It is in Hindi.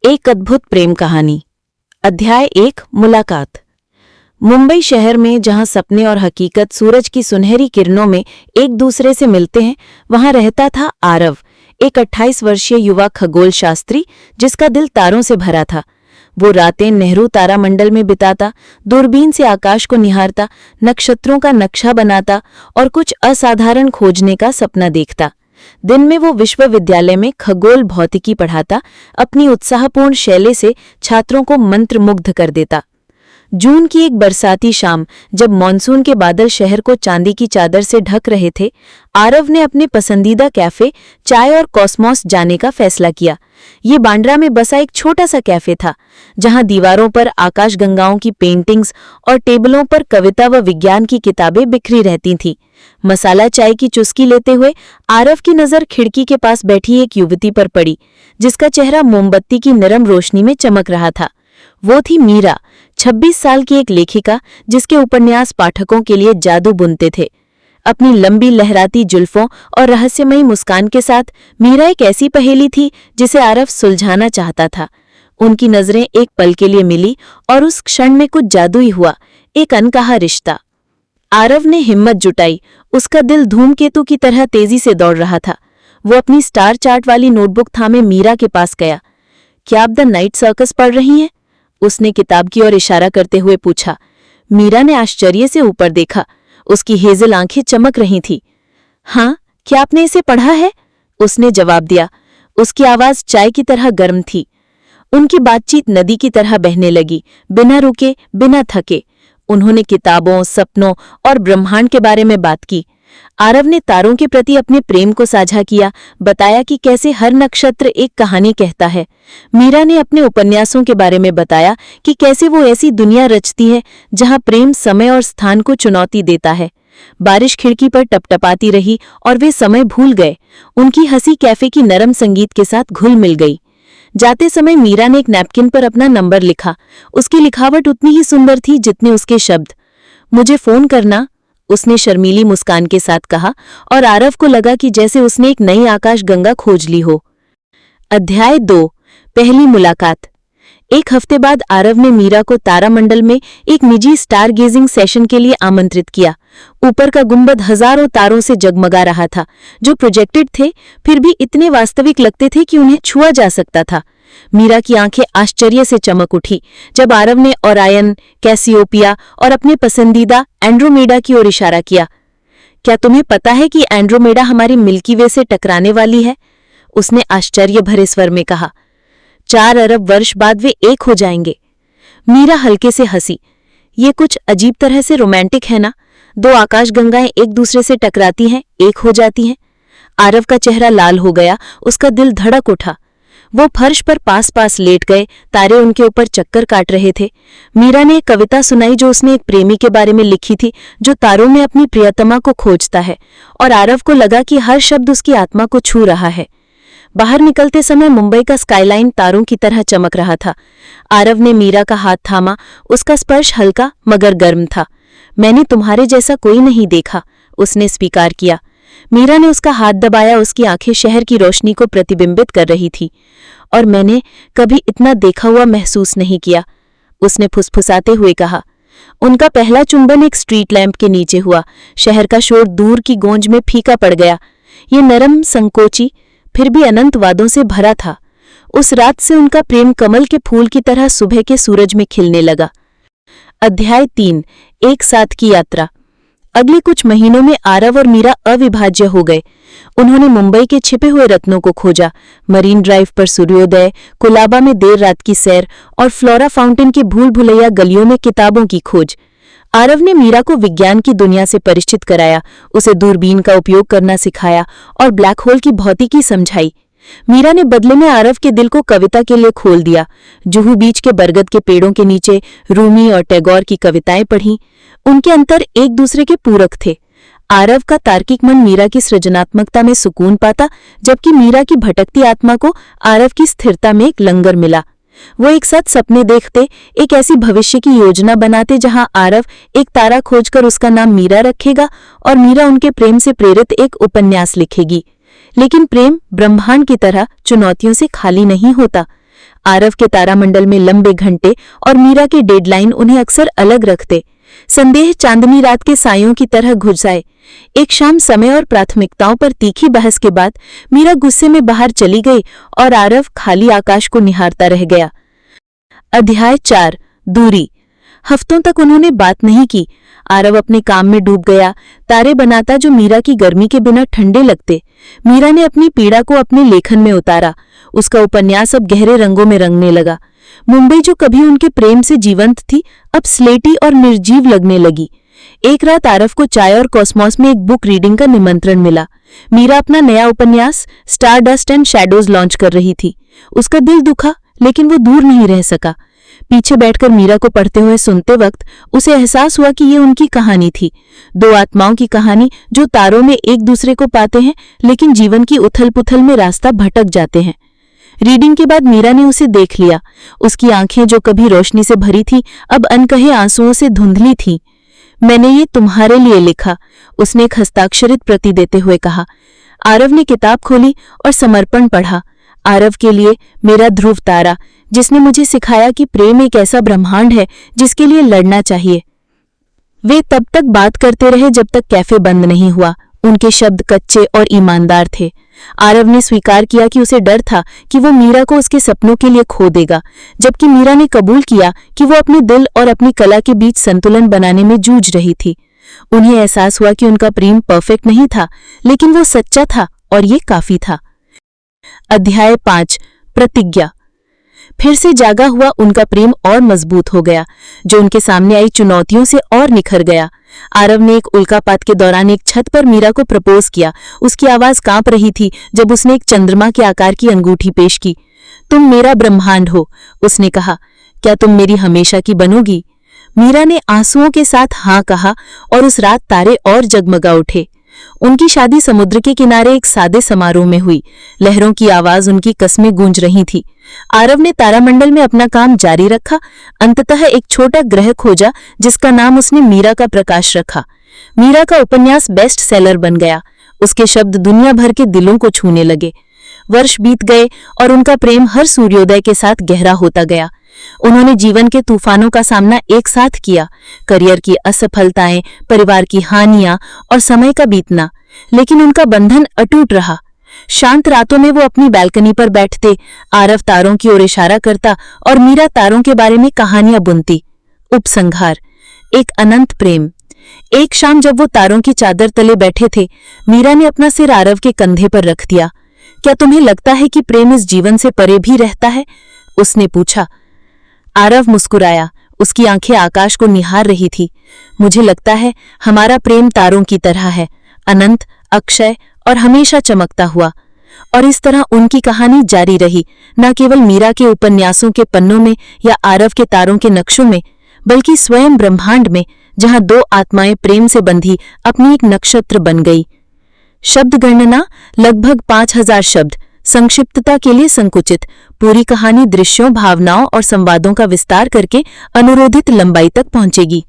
एक अद्भुत प्रेम कहानी। अध्याय 1 मुलाकात। मुंबई शहर में जहां सपने और हकीकत सूरज की सुनहरी किरणों में एक दूसरे से मिलते हैं, वहां रहता था आरव, एक 28 वर्षीय युवा खगोल शास्त्री जिसका दिल तारों से भरा था। वो रातें नेहरू तारामंडल में बिताता, दूरबीन से आकाश को निहारता, नक्षत्रों का नक्शा बनाता और कुछ असाधारण खोजने का सपना देखता। दिन में वो विश्वविद्यालय में खगोल भौतिकी पढ़ाता, अपनी उत्साहपूर्ण शैली से छात्रों को मंत्रमुग्ध कर देता। जून की एक बरसाती शाम, जब मॉनसून के बादल शहर को चांदी की चादर से ढक रहे थे, आरव ने अपने पसंदीदा कैफे चाय और कॉस्मॉस जाने का फैसला किया। ये बांद्रा में बसा एक छोटा सा कैफे था, जहां दीवारों पर आकाशगंगाओं की पेंटिंग्स और टेबलों पर कविता व विज्ञान की किताबें बिखरी रहती थीं। मसाला चाय की चुस्की लेते हुए आरव की नज़र खिड़की के पास बैठी एक युवती पर पड़ी, जिसका चेहरा मोमबत्ती की नरम रोशनी में चमक रहा था। वो थी मीरा, 26 साल की एक लेखिका जिसके उपन्यास पाठकों के लिए जादू बुनते थे। अपनी लंबी लहराती जुल्फों और रहस्यमयी मुस्कान के साथ मीरा एक ऐसी पहेली थी जिसे आरव सुलझाना चाहता था। उनकी नजरें एक पल के लिए मिली और उस क्षण में कुछ जादुई हुआ, एक अनकहा रिश्ता। आरव ने हिम्मत जुटाई, उसका दिल धूमकेतु की तरह तेजी से दौड़ रहा था। वो अपनी स्टार चार्ट वाली नोटबुक थामे मीरा के पास गया। क्या आप द नाइट सर्कस पढ़ रही हैं? उसने किताब की ओर इशारा करते हुए पूछा। मीरा ने आश्चर्य से ऊपर देखा, उसकी हेजल आंखें चमक रही थीं। हाँ, क्या आपने इसे पढ़ा है? उसने जवाब दिया। उसकी आवाज चाय की तरह गर्म थी। उनकी बातचीत नदी की तरह बहने लगी, बिना रुके, बिना थके। उन्होंने किताबों, सपनों और ब्रह्मांड के बारे में बात की। आरव ने तारों के प्रति अपने प्रेम को साझा किया, बताया कि कैसे हर नक्षत्र एक कहानी कहता है। मीरा ने अपने उपन्यासों के बारे में बताया कि कैसे वो ऐसी दुनिया रचती है जहां प्रेम समय और स्थान को चुनौती देता है। बारिश खिड़की पर टपटपाती रही और वे समय भूल गए। उनकी हंसी कैफे की नरम संगीत के साथ घुल मिल गई। जाते समय मीरा ने एक नैपकिन पर अपना नंबर लिखा। उसकी लिखावट उतनी ही सुंदर थी जितने उसके शब्द। मुझे फोन करना, उसने शर्मीली मुस्कान के साथ कहा, और आरव को लगा कि जैसे उसने एक नई आकाशगंगा खोज ली हो। अध्याय 2 पहली मुलाकात। एक हफ्ते बाद आरव ने मीरा को तारामंडल में एक निजी स्टार गेजिंग सेशन के लिए आमंत्रित किया। ऊपर का गुंबद हजारों तारों से जगमगा रहा था, जो प्रोजेक्टेड थे, फिर भी इतने वास्तविक लगते थे कि उन्हें छुआ जा सकता था। मीरा की आंखें आश्चर्य से चमक उठी जब आरव ने ओरायन, कैसियोपिया और अपने पसंदीदा एंड्रोमेडा की ओर इशारा किया। क्या तुम्हें पता है कि एंड्रोमेडा हमारी मिल्की वे से टकराने वाली है? उसने आश्चर्य भरे स्वर में कहा। 4 अरब वर्ष बाद वे एक हो जाएंगे। मीरा हल्के से हंसी। ये कुछ अजीब तरह से रोमांटिक है ना? 2 आकाशगंगाएं एक दूसरे से टकराती हैं, एक हो जाती हैं। आरव का चेहरा लाल हो गया, उसका दिल धड़क उठा। वो फर्श पर पास पास लेट गए, तारे उनके ऊपर चक्कर काट रहे थे। मीरा ने एक कविता सुनाई जो उसने एक प्रेमी के बारे में लिखी थी, जो तारों में अपनी प्रियतमा को खोजता है, और आरव को लगा कि हर शब्द उसकी आत्मा को छू रहा है। बाहर निकलते समय मुंबई का स्काईलाइन तारों की तरह चमक रहा था। आरव ने मीरा का हाथ थामा, उसका स्पर्श हल्का मगर गर्म था। मैंने तुम्हारे जैसा कोई नहीं देखा, उसने स्वीकार किया। मीरा ने उसका हाथ दबाया, उसकी आंखें शहर की रोशनी को प्रतिबिंबित कर रही थी। और मैंने कभी इतना देखा हुआ महसूस नहीं किया, उसने फुसफुसाते हुए कहा। उनका पहला चुंबन एक स्ट्रीट लैंप के नीचे हुआ। शहर का शोर दूर की गूंज में फीका पड़ गया। ये नरम, संकोची, फिर भी अनंत वादों से भरा था। उस रात से उनका प्रेम कमल के फूल की तरह सुबह के सूरज में खिलने लगा। अध्याय 3 एक साथ की यात्रा। अगले कुछ महीनों में आरव और मीरा अविभाज्य हो गए। उन्होंने मुंबई के छिपे हुए रत्नों को खोजा, मरीन ड्राइव पर सूर्योदय, कुलाबा में देर रात की सैर और फ्लोरा फाउंटेन की भूल भुलैया गलियों में किताबों की खोज। आरव ने मीरा को विज्ञान की दुनिया से परिचित कराया, उसे दूरबीन का उपयोग करना सिखाया और ब्लैक होल की भौतिकी समझाई। मीरा ने बदले में आरव के दिल को कविता के लिए खोल दिया। जुहू बीच के बरगद के पेड़ों के नीचे रूमी और टैगोर की कविताएं पढ़ीं। उनके अंतर एक दूसरे के पूरक थे। आरव का तार्किक मन मीरा की सृजनात्मकता में सुकून पाता, जबकि मीरा की भटकती आत्मा को आरव की स्थिरता में एक लंगर मिला। वो एक साथ सपने देखते, एक ऐसी भविष्य की योजना बनाते जहां आरव एक तारा खोजकर उसका नाम मीरा रखेगा और मीरा उनके प्रेम से प्रेरित एक उपन्यास लिखेगी। लेकिन प्रेम ब्रह्मांड की तरह चुनौतियों से खाली नहीं होता। आरव के तारामंडल में लंबे घंटे और मीरा के डेडलाइन उन्हें अक्सर अलग रखते। संदेह चांदनी रात के सायों की तरह घुस आए। एक शाम समय और प्राथमिकताओं पर तीखी बहस के बाद मीरा गुस्से में बाहर चली गई और आरव खाली आकाश को निहारता रह गया। अध्याय 4 दूरी। हफ्तों तक उन्होंने बात नहीं की। आरव अपने काम में डूब गया, तारे बनाता जो मीरा की गर्मी के बिना ठंडे लगते। मीरा ने अपनी पीड़ा को अपने लेखन में उतारा। उसका उपन्यास अब गहरे रंगों में रंगने लगा। मुंबई जो कभी उनके प्रेम से जीवंत थी, अब स्लेटी और निर्जीव लगने लगी। एक रात आरव को चाय और कॉस्मॉस में एक बुक रीडिंग का निमंत्रण मिला। मीरा अपना नया उपन्यास स्टारडस्ट एंड शैडोज लॉन्च कर रही थी। उसका दिल दुखा, लेकिन वो दूर नहीं रह सका। पीछे बैठकर मीरा को पढ़ते हुए सुनते वक्त उसे एहसास हुआ कि ये उनकी कहानी थी। दो आत्माओं की कहानी जो तारों में एक दूसरे को पाते हैं, लेकिन जीवन की उथल पुथल में रास्ता भटक जाते हैं। रीडिंग के बाद मीरा ने उसे देख लिया। उसकी आंखें जो कभी रोशनी से भरी थी, अब अनकहे आंसुओं से धुंधली थीं। मैंने ये तुम्हारे लिए लिखा, उसने एक हस्ताक्षरित प्रति देते हुए कहा। आरव ने किताब खोली और समर्पण पढ़ा। आरव के लिए, मेरा ध्रुव तारा, जिसने मुझे सिखाया कि प्रेम एक ऐसा ब्रह्मांड है जिसके लिए लड़ना चाहिए। वे तब तक बात करते रहे जब तक कैफे बंद नहीं हुआ। उनके शब्द कच्चे और ईमानदार थे। आरव ने स्वीकार किया कि उसे डर था कि वो मीरा को उसके सपनों के लिए खो देगा, जबकि मीरा ने कबूल किया कि वो अपने दिल और अपनी कला के बीच संतुलन बनाने में जूझ रही थी। उन्हें एहसास हुआ कि उनका प्रेम परफेक्ट नहीं था, लेकिन वो सच्चा था और ये काफी था। अध्याय 5 प्रतिज्ञा। फिर से जागा हुआ उनका प्रेम और मजबूत हो गया, जो उनके सामने आई चुनौतियों से और निखर गया। आरव ने एक उल्कापात के दौरान एक छत पर मीरा को प्रपोज किया। उसकी आवाज कांप रही थी जब उसने एक चंद्रमा के आकार की अंगूठी पेश की। तुम मेरा ब्रह्मांड हो, उसने कहा। क्या तुम मेरी हमेशा की बनोगी? मीरा ने आंसुओं के साथ हाँ कहा और उस रात तारे और जगमगा उठे। उनकी शादी समुद्र के किनारे एक सादे समारोह में हुई। लहरों की आवाज उनकी कस्में गूंज रही थी। आरव ने तारामंडल में अपना काम जारी रखा। अंततः एक छोटा ग्रह खोजा जिसका नाम उसने मीरा का प्रकाश रखा। मीरा का उपन्यास बेस्ट सेलर बन गया। उसके शब्द दुनिया भर के दिलों को छूने लगे। वर्ष बीत गए और उनका प्रेम हर सूर्योदय के साथ गहरा होता गया। उन्होंने जीवन के तूफानों का सामना एक साथ किया, करियर की असफलताएं, परिवार की हानियां और समय का बीतना, लेकिन उनका बंधन अटूट रहा। शांत रातों में वो अपनी बालकनी पर बैठते, आरव तारों की ओर इशारा करता और मीरा तारों के बारे में कहानियां बुनती। उपसंहार, एक अनंत प्रेम। एक शाम जब वो तारों की चादर तले बैठे थे, मीरा ने अपना सिर आरव के कंधे पर रख दिया। क्या तुम्हें लगता है कि प्रेम इस जीवन से परे भी रहता है? उसने पूछा। आरव मुस्कुराया। उसकी आंखें आकाश को निहार रही थी। मुझे लगता है हमारा प्रेम तारों की तरह है, अनंत, अक्षय और हमेशा चमकता हुआ। और इस तरह उनकी कहानी जारी रही, न केवल मीरा के उपन्यासों के पन्नों में या आरव के तारों के नक्शों में, बल्कि स्वयं ब्रह्मांड में, जहां दो आत्माएं प्रेम से बंधी अपनी एक नक्षत्र बन गई। शब्द गणना लगभग 5000 शब्द। संक्षिप्तता के लिए संकुचित। पूरी कहानी दृश्यों, भावनाओं और संवादों का विस्तार करके अनुरोधित लंबाई तक पहुंचेगी।